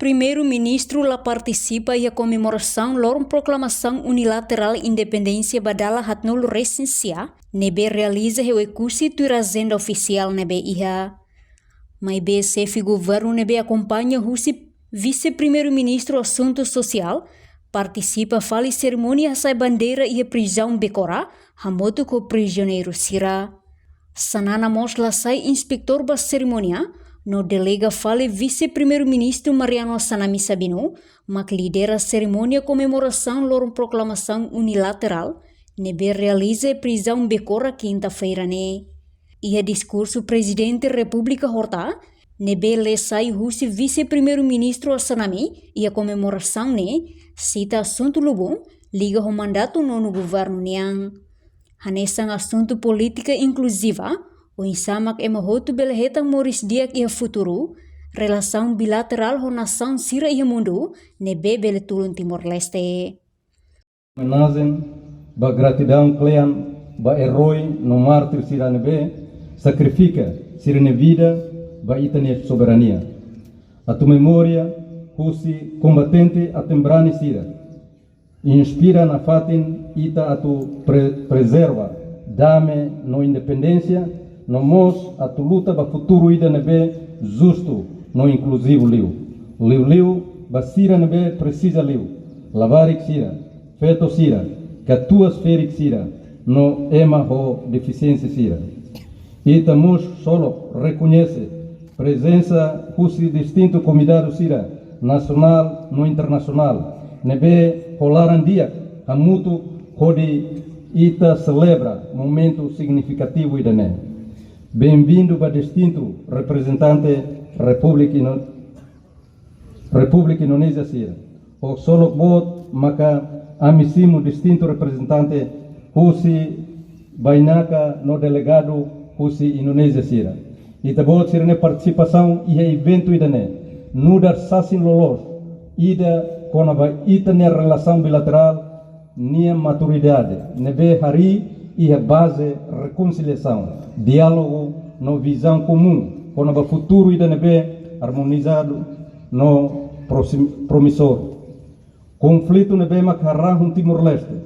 Primeiro-ministro lá participa e a comemoração lor proclamação unilateral independência badala hatnul recensia, nebe realiza o curso da agenda oficial nebe iha. Mas be chefe governo nebe acompanha o vice-primeiro-ministro assunto social, participa fala cerimônia sai bandeira e a prisão becora, hamoto com prisioneiro sira. Sanana mosla sai inspector ba cerimônia, no delega fale vice-primeiro-ministro Mariano Sanami Sabino, mak lidera cerimônia comemoração lor proclamação unilateral, nebe realiza prisão becora quinta-feira ne. E a discurso presidente República Horta, nebe le sai husi vice-primeiro-ministro Sanami e a comemoração ne, cita assunto lubum, liga o mandato no governo niang. Hanesang assunto política inclusiva, o insamak emahotu belehetang Moris Diak ia futuro, relação bilateral ho nação sira ia mundo, nebe bele tulun Timor-Leste. Menazem, ba gratidão klean, ba herói no mártir sira nebe, sacrifica sira ne vida, ba itane soberania. A tu memória, husi combatente a tembrani sira, inspira na fatin ita a tu preserva, dame no independência, no mos a tu luta ba futuro ida nebe justo no inclusivo liu. Liu ba sira nebe precisa liu. Lavarik sira, feto sira, catuas ferik sira, no ema ho deficiência sira. Ita mos solo reconhece presença husi distinto convidado sira, nacional no internacional. Nebe holaran dia, hamutu hodi ita celebra momento significativo ida ne. Bem-vindo para distinto representante República Indonésia sira. O solo bot maka amisimo distinto representante husi bainaka no delegado husi Indonésia sira. Ita bot sira ne participação e evento ida ne. Nudar sasin lolos ida kona ba ita ne relação bilateral nia maturidade nebe hari e a base reconciliação, diálogo no visão comum, com o futuro e nebe harmonizado no promissor. Conflito nebe macarrão Timor-Leste,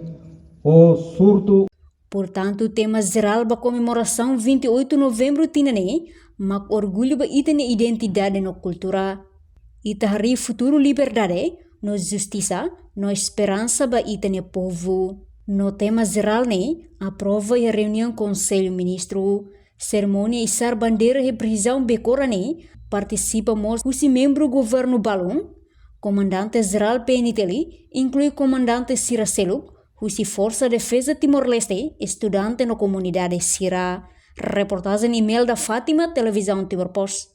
o surto. Portanto, o tema geral da comemoração 28 de novembro tinane, mak orgulho ba itane identidade no cultura, itahari futuro liberdade, no justiça, no esperança ba itane povo. No tema geral ne, aprova a reunião Conselho Ministro, cerimônia içar bandeira e prisão becora ne, participa mos os membro governo Balon, comandante geral PNTL, inclui comandante Sira Seluk, husi Força Defesa Timor-Leste, estudante no comunidade Sira. Reportagem e-mail da Fátima, Televisão Timor Post.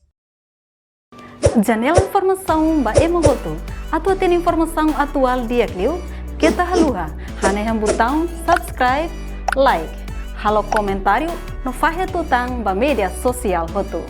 Janela informação ba emogoto, atua tem informação atual dia kliu, kita haluha, haneham botão subscribe, like, halo comentário no faixa tutang ba media sosial hotu.